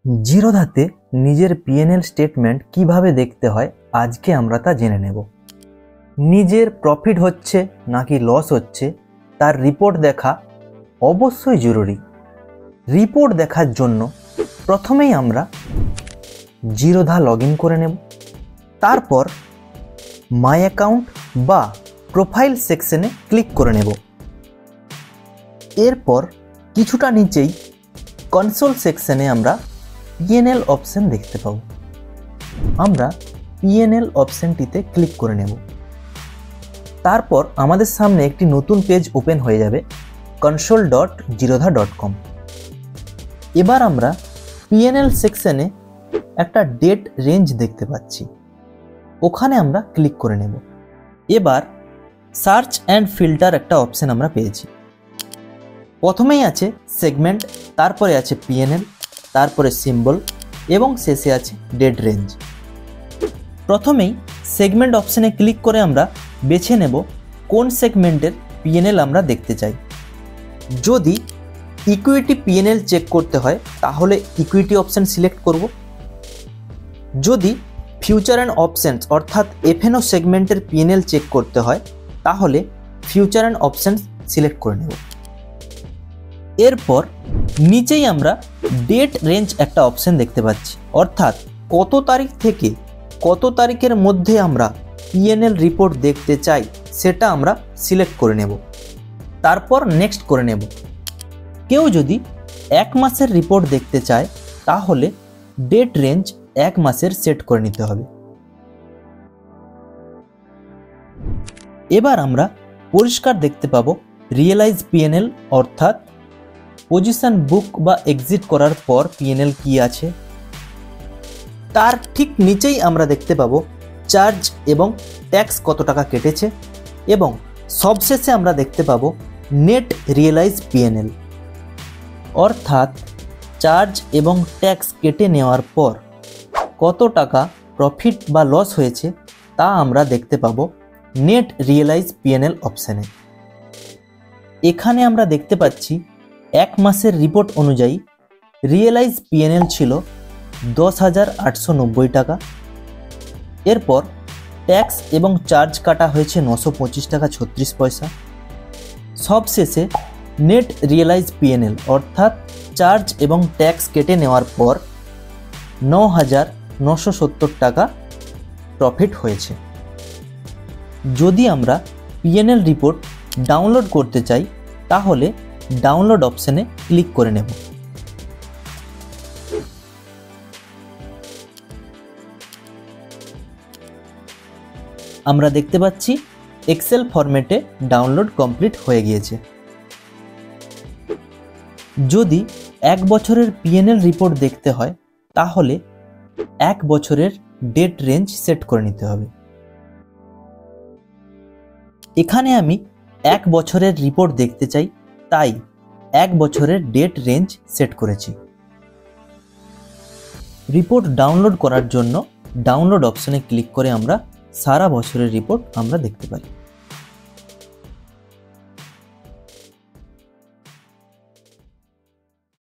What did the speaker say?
জিরোধাতে নিজের P&L statement কিভাবে দেখতে হয় আজকে আমরা তা জেনে নেব। নিজের প্রফিট হচ্ছে নাকি লস হচ্ছে তার রিপোর্ট দেখা অবশ্যই জরুরি। রিপোর্ট দেখার জন্য প্রথমেই আমরা জিরোধা লগ ইন করে নেব। তারপর মাই অ্যাকাউন্ট বা প্রোফাইল সেকশনে ক্লিক করে নেব। এরপর কিছুটা নিচেই কনসোল সেকশনে আমরা পিএনএল অপশন দেখতে পাবো। আমরা পিএনএল অপশনটিতে ক্লিক করে নেব। তারপর আমাদের সামনে একটি নতুন পেজ ওপেন হয়ে যাবে console.zerodha.com। এবার আমরা পিএনএল সেকশনে একটা ডেট রেঞ্জ দেখতে পাচ্ছি, ওখানে আমরা ক্লিক করে নেব। এবার সার্চ অ্যান্ড ফিল্টার একটা অপশন আমরা পেয়েছি। প্রথমেই আছে সেগমেন্ট, তারপরে আছে পিএনএল, তারপরে সিম্বল এবং শেষে আছে ডেট রেঞ্জ। প্রথমেই সেগমেন্ট অপশনে ক্লিক করে আমরা বেছে নেব কোন সেগমেন্টের পিএনএল আমরা দেখতে চাই। যদি ইকুইটি পিএনএল চেক করতে হয় তাহলে ইকুইটি অপশন সিলেক্ট করব। যদি ফিউচার অ্যান্ড অপশনস অর্থাৎ এফএনও সেগমেন্টের পিএনএল চেক করতে হয় তাহলে ফিউচার অ্যান্ড অপশনস সিলেক্ট করে নেব। এরপর নিচেই আমরা ডেট রেঞ্জ একটা অপশন দেখতে পাচ্ছি, অর্থাৎ কত তারিখ থেকে কত তারিখের মধ্যে আমরা পিএনএল রিপোর্ট দেখতে চাই সেটা আমরা সিলেক্ট করে নেব। তারপর নেক্সট করে নেব। কেউ যদি এক মাসের রিপোর্ট দেখতে চায় তাহলে ডেট রেঞ্জ এক মাসের সেট করে নিতে হবে। এবার আমরা পরিষ্কার দেখতে পাবো রিয়েলাইজ পিএনএল, অর্থাৎ পজিশন বুক বা এক্সিট করার পর পিএনএল কি আছে। তার ঠিক নিচেই আমরা দেখতে পাবো চার্জ এবং ট্যাক্স কত টাকা কেটেছে, এবং সবশেষে আমরা দেখতে পাবো নেট রিয়েলাইজ পিএনএল, অর্থাৎ চার্জ এবং ট্যাক্স কেটে নেওয়ার পর কত টাকা প্রফিট বা লস হয়েছে তা আমরা দেখতে পাবো নেট রিয়েলাইজ পিএনএল অপশানে। এখানে আমরা দেখতে পাচ্ছি এক মাসের রিপোর্ট অনুযায়ী রিয়েলাইজ পিএনএল ছিল 10,890 টাকা। এরপর ট্যাক্স এবং চার্জ কাটা হয়েছে 925 টাকা 36 পয়সা। সবশেষে নেট রিয়েলাইজ পিএনএল অর্থাৎ চার্জ এবং ট্যাক্স কেটে নেওয়ার পর 9,970 টাকা প্রফিট হয়েছে। যদি আমরা পিএনএল রিপোর্ট ডাউনলোড করতে চাই তাহলে ডাউনলোড অপশনে ক্লিক করে নেব। আমরা দেখতে পাচ্ছি এক্সেল ফরম্যাটে ডাউনলোড কমপ্লিট হয়ে গিয়েছে। যদি এক বছরের পিএনএল রিপোর্ট দেখতে হয় তাহলে এক বছরের ডেট রেঞ্জ সেট করে নিতে হবে। এখানে আমি এক বছরের রিপোর্ট দেখতে চাই, তাই এক বছরের ডেট রেঞ্জ সেট করেছি। রিপোর্ট ডাউনলোড করার জন্য ডাউনলোড অপশনে ক্লিক করে আমরা সারা বছরের রিপোর্ট আমরা দেখতে পারি।